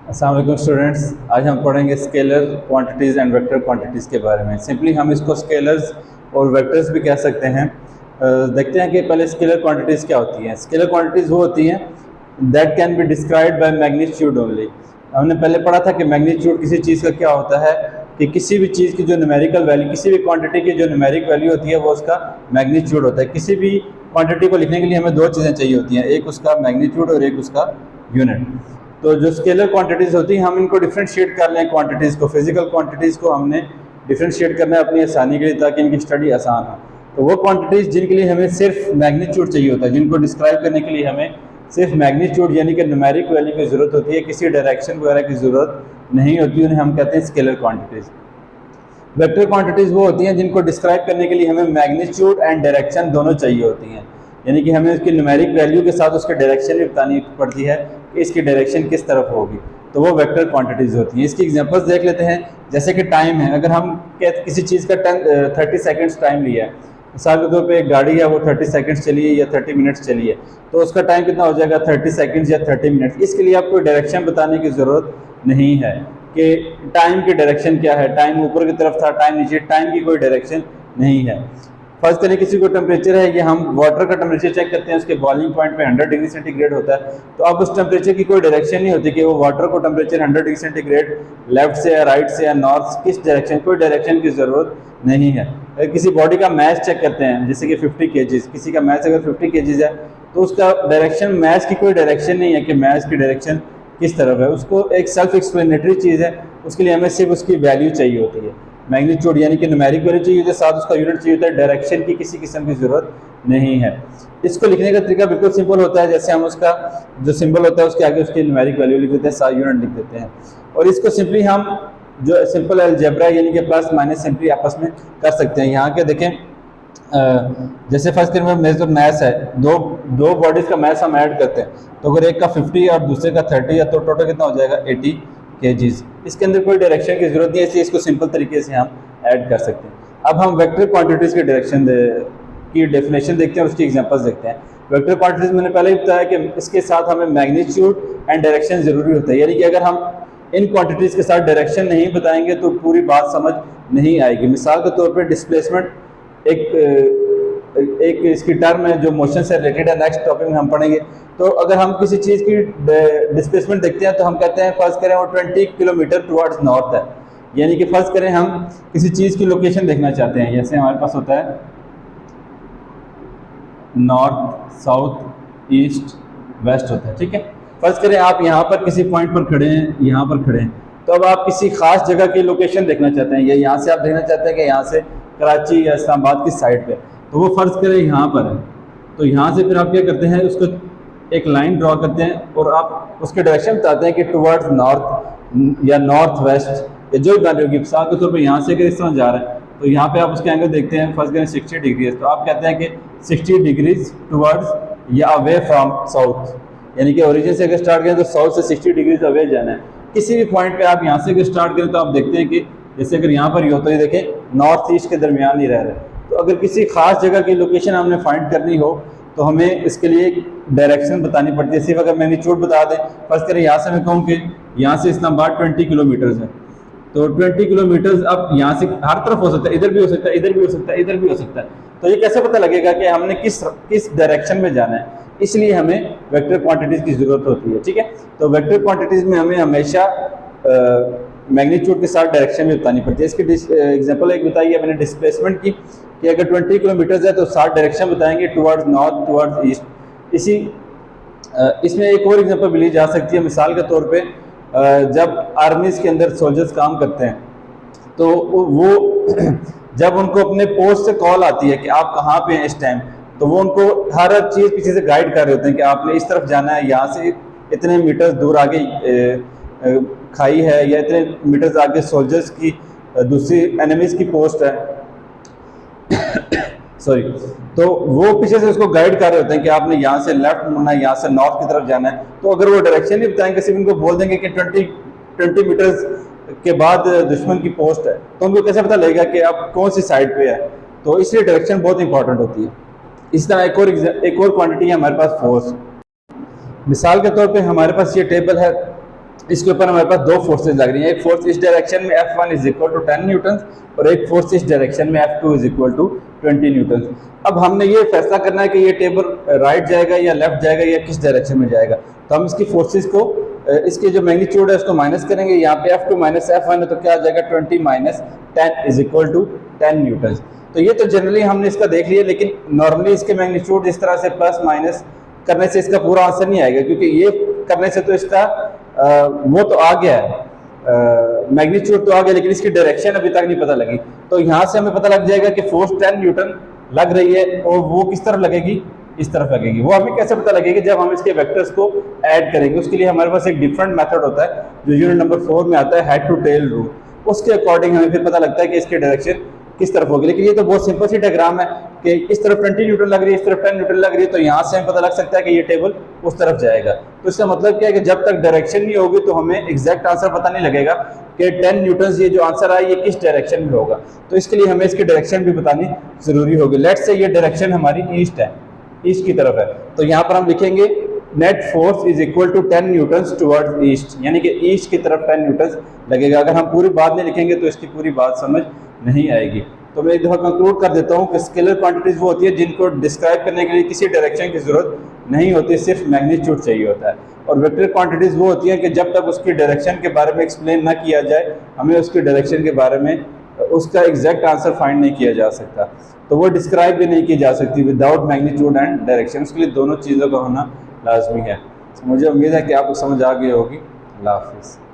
अस्सलाम वालेकुम स्टूडेंट्स। आज हम पढ़ेंगे scalar quantities and vector quantities के बारे में। सिंपली हम इसको स्केलर्स और वेक्टर्स भी कह सकते हैं। देखते हैं कि पहले स्केलर क्वांटिटीज़ क्या होती हैं। स्केलर क्वांटिटीज़ वो होती हैं that can be described by magnitude only. हमने पहले पढ़ा था कि मैग्नीट्यूड किसी चीज़ का क्या होता है कि किसी भी चीज़ की जो न्यूमेरिकल वैल्यू, किसी भी क्वांटिटी की जो न्यूमेरिक वैल्यू होती है वो उसका मैग्नीट्यूड होता है। किसी भी क्वांटिटी को लिखने के लिए हमें दो चीज़ें चाहिए होती हैं, एक उसका मैग्नीट्यूड और एक उसका यूनिट। तो जो स्केलर क्वांटिटीज़ होती हैं हम इनको डिफ्रेंशिएट कर लें। क्वांटिटीज़ को, फिजिकल क्वांटिटीज़ को हमने डिफ्रेंशिएट करना है अपनी आसानी के लिए ताकि इनकी स्टडी आसान हो। तो वो क्वांटिटीज़ जिनके लिए हमें सिर्फ मैग्नीट्यूड चाहिए होता है, जिनको डिस्क्राइब करने के लिए हमें सिर्फ मैग्नीट्यूड यानी कि न्यूमेरिक वैल्यू की ज़रूरत होती है, किसी डायरेक्शन वगैरह की ज़रूरत नहीं होती, उन्हें हम कहते हैं स्केलर क्वांटिटीज़। वेक्टर क्वांटिटीज़ वो होती हैं जिनको डिस्क्राइब करने के लिए हमें मैग्नीट्यूड एंड डायरेक्शन दोनों चाहिए होती हैं, यानी कि हमें उसकी न्यूमेरिक वैल्यू के साथ उसकी डायरेक्शन भी बतानी पड़ती है कि इसकी डायरेक्शन किस तरफ होगी। तो वो वेक्टर क्वांटिटीज़ होती हैं। इसकी एग्जांपल्स देख लेते हैं। जैसे कि टाइम है, अगर हम किसी चीज़ का 30 सेकेंड्स टाइम लिया है, मिसाल के तौर पे एक गाड़ी है वो 30 सेकेंड्स चली है या 30 मिनट्स चली है, तो उसका टाइम कितना हो जाएगा 30 सेकेंड्स या 30 मिनट्स। इसके लिए आपको डायरेक्शन बताने की ज़रूरत नहीं है कि टाइम की डायरेक्शन क्या है, टाइम ऊपर की तरफ था, टाइम नीचे, टाइम की कोई डायरेक्शन नहीं है। फर्स्ट करें किसी को टेम्परेचर है, ये हम वाटर का टेम्परेचर चेक करते हैं, उसके बॉइलिंग पॉइंट पे 100 डिग्री सेंटीग्रेड होता है, तो अब उस टेम्परेचर की कोई डायरेक्शन नहीं होती कि वो वाटर को टेम्परेचर 100 डिग्री सेंटीग्रेड लेफ्ट से या राइट से या नॉर्थ किस डायरेक्शन, कोई डायरेक्शन की ज़रूरत नहीं है। अगर किसी बॉडी का मैच चेक करते हैं जैसे कि 50 kg, किसी का मैच अगर 50 kg है तो उसका डायरेक्शन, मैच की कोई डायरेक्शन नहीं है कि मैच की डायरेक्शन किस तरफ है, उसको एक सेल्फ एक्सप्लेनेटरी चीज़ है, उसके लिए हमें सिर्फ उसकी वैल्यू चाहिए होती है, मैग्नीट्यूड यानी कि न्यूमेरिक वैल्यू चाहिए होती है, साथ उसका यूनिट चाहिए होता है, डायरेक्शन की किसी किस्म की ज़रूरत नहीं है। इसको लिखने का तरीका बिल्कुल सिंपल होता है, जैसे हम उसका जो सिंबल होता है उसके आगे उसकी न्यूमेरिक वैल्यू लिख देते हैं, साथ यूनिट लिख देते हैं, और इसको सिंपली हम जो सिंपल अलजेब्रा यानी कि प्लस माइनस सिंपली आपस में कर सकते हैं। यहाँ के देखें, जैसे फर्स्ट दिन में मेजर मैथ है, दो बॉडीज़ का मैथ हम ऐड करते हैं, तो अगर एक का 50 और दूसरे का 30 है तो टोटल कितना हो जाएगा 80 kgs। इसके अंदर कोई डायरेक्शन की जरूरत नहीं है, इसलिए इसको सिंपल तरीके से हम ऐड कर सकते हैं। अब हम वेक्टर क्वांटिटीज़ के डायरेक्शन की डेफिनेशन देखते हैं और उसकी एग्जांपल्स देखते हैं। वेक्टर क्वांटिटीज़ मैंने पहले ही बताया कि इसके साथ हमें मैग्नीट्यूड एंड डायरेक्शन ज़रूरी होता है, यानी कि अगर हम इन क्वांटिटीज़ के साथ डायरेक्शन नहीं बताएंगे तो पूरी बात समझ नहीं आएगी। मिसाल के तौर पर डिस्प्लेसमेंट एक इसकी टर्म है जो मोशन से रिलेटेड है, नेक्स्ट टॉपिक में हम पढ़ेंगे। तो अगर हम किसी चीज़ की डिस्प्लेसमेंट देखते हैं तो हम कहते हैं फर्स्ट करें वो 20 किलोमीटर टुवर्ड्स नॉर्थ है, यानी कि फर्स्ट करें हम किसी चीज़ की लोकेशन देखना चाहते हैं, जैसे हमारे पास होता है नॉर्थ, साउथ, ईस्ट, वेस्ट होता है, ठीक है। फर्स्ट करें आप यहाँ पर किसी पॉइंट पर खड़े हैं, यहाँ पर खड़े हैं, तो अब आप किसी खास जगह की लोकेशन देखना चाहते हैं, या यहाँ से आप देखना चाहते हैं कि यहाँ से कराची या इस्लामाबाद की साइड पे, तो वो फर्ज करें यहाँ पर है, तो यहाँ से फिर आप क्या करते हैं, उसको एक लाइन ड्रॉ करते हैं और आप उसके डायरेक्शन बताते हैं कि टुवर्ड्स नॉर्थ या नॉर्थ वेस्ट या जो भी वैल्यू होगी। मिसाल के तौर पर यहाँ से अगर इस तरह जा रहा है तो यहाँ पे आप उसके एंगल देखते हैं, फर्स्ट करें 60 डिग्री है, तो आप कहते हैं कि 60 डिग्रीज टुवर्ड्स या अवे फ्रॉम साउथ, यानी कि ओरिजिन से अगर स्टार्ट करें तो साउथ से 60 डिग्रीज अवे जाना है। किसी भी पॉइंट पे आप यहाँ से अगर स्टार्ट करें तो आप देखते हैं कि जैसे अगर यहाँ पर ही हो तो ये देखें नॉर्थ ईस्ट के दरमियान ही रह रहे हैं। तो अगर किसी खास जगह की लोकेशन हमने फाइंड करनी हो तो हमें इसके लिए डायरेक्शन बतानी पड़ती है। सिर्फ अगर मैग्नीट्यूड बता दें, फर्स्ट करें यहाँ से मैं कहूँ कि यहाँ से इस्लामाबाद 20 किलोमीटर्स है, तो 20 किलोमीटर्स अब यहाँ से हर तरफ हो सकता है, इधर भी हो सकता है, इधर भी हो सकता है, इधर भी हो सकता है, तो ये कैसे पता लगेगा कि हमने किस डायरेक्शन में जाना है। इसलिए हमें वेक्टर क्वांटिटीज़ की ज़रूरत होती है, ठीक है। तो वेक्टर क्वांटिटीज़ में हमें हमेशा मैग्नीट्यूड के साथ डायरेक्शन भी बतानी पड़ती है। इसकी एग्जांपल एक बताई है मैंने डिस्प्लेसमेंट की, कि अगर 20 किलोमीटर्स है तो 60 डायरेक्शन बताएंगे, टुवर्ड्स नॉर्थ, टुवर्ड्स ईस्ट। इसमें एक और एग्जांपल मिली जा सकती है। मिसाल के तौर पे जब आर्मीज़ के अंदर सोल्जर्स काम करते हैं तो वो जब उनको अपने पोस्ट से कॉल आती है कि आप कहाँ पे हैं इस टाइम, तो वो उनको हर चीज़ पीछे से गाइड कर रहे होते हैं कि आपने इस तरफ जाना है, यहाँ से इतने मीटर दूर आगे खाई है, या इतने मीटर्स आगे सोल्जर्स की दूसरी एनिमीज़ की पोस्ट है सॉरी, तो वो पीछे से उसको गाइड कर रहे होते हैं कि आपने यहाँ से लेफ्ट मुड़ना है, यहाँ से नॉर्थ की तरफ जाना है। तो अगर वो डायरेक्शन नहीं बताएंगे, सिर्फ उनको बोल देंगे कि 20 मीटर्स के बाद दुश्मन की पोस्ट है, तो उनको कैसे पता लगेगा कि आप कौन सी साइड पे है। तो इसलिए डायरेक्शन बहुत इंपॉर्टेंट होती है। इस तरह एक और क्वांटिटी है हमारे पास फोर्स। मिसाल के तौर पे हमारे पास ये टेबल है इसके ऊपर हमारे पास दो फोर्सेज लग रही हैं, एक फोर्स इस डायरेक्शन में F1 is equal to 10 Newton और एक फोर्स इस डायरेक्शन में F2 is equal to 20 Newton. अब हमने ये फैसला करना है कि ये टेबल राइट जाएगा या लेफ्ट जाएगा या किस डायरेक्शन में जाएगा। तो हम इसकी फोर्सेज को, इसके जो मैग्नीट्यूड है उसको माइनस करेंगे। यहाँ पे F2 माइनस F1 है तो क्या आ जाएगा 20 minus 10 is equal to 10 newton. तो ये तो जनरली हमने इसका देख लिया, लेकिन नॉर्मली इसके मैग्नीट्यूड इस तरह से प्लस माइनस करने से इसका पूरा आंसर नहीं आएगा, क्योंकि ये करने से तो इसका वो तो आ गया है, मैग्नीट्यूड तो आ गया, लेकिन इसकी डायरेक्शन अभी तक नहीं पता लगी। तो यहाँ से हमें पता लग जाएगा कि फोर्स 10 न्यूटन लग रही है और वो किस तरफ लगेगी, इस तरफ लगेगी। वो हमें कैसे पता लगेगी, जब हम इसके वेक्टर्स को ऐड करेंगे। उसके लिए हमारे पास एक डिफरेंट मेथड होता है जो यूनिट नंबर 4 में आता है, हेड टू टेल रूल। उसके अकॉर्डिंग हमें फिर पता लगता है कि इसकी डायरेक्शन किस तरफ होगी। लेकिन ये तो बहुत सिंपल सी डायग्राम है कि इस तरफ 20 न्यूटन लग रही है, इस तरफ 10 न्यूटन लग रही है, तो यहाँ से हमें पता लग सकता है कि ये टेबल उस तरफ जाएगा। तो इसका मतलब क्या है कि जब तक डायरेक्शन नहीं होगी तो हमें एग्जैक्ट आंसर पता नहीं लगेगा कि 10 न्यूटन ये जो आंसर आया ये किस डायरेक्शन में होगा। तो इसके लिए हमें इसकी डायरेक्शन भी बतानी जरूरी होगी। लेट्स से ये डायरेक्शन हमारी ईस्ट है, ईस्ट की तरफ है, तो यहाँ पर हम लिखेंगे net force is equal to 10 newton towards east, यानी कि ईस्ट की तरफ 10 न्यूटन लगेगा। अगर हम पूरी बात नहीं लिखेंगे तो इसकी पूरी बात समझ नहीं आएगी। तो मैं एक दफ़ा कंक्लूड कर देता हूँ कि स्केलर क्वांटिटीज वो होती है जिनको डिस्क्राइब करने के लिए किसी डायरेक्शन की जरूरत नहीं होती, सिर्फ मैग्नीट्यूड चाहिए होता है। और वेक्टर क्वांटिटीज वो होती हैं कि जब तक उसकी डायरेक्शन के बारे में एक्सप्लेन ना किया जाए, हमें उसकी डायरेक्शन के बारे में उसका एग्जैक्ट आंसर फाइंड नहीं किया जा सकता, तो वो डिस्क्राइब भी नहीं की जा सकती विदाउट मैग्नीट्यूड एंड डायरेक्शन। उसके लिए दोनों चीज़ों का होना लाजमी है। मुझे उम्मीद है कि आपको समझ आ गई होगी। अल्लाह हाफिज़।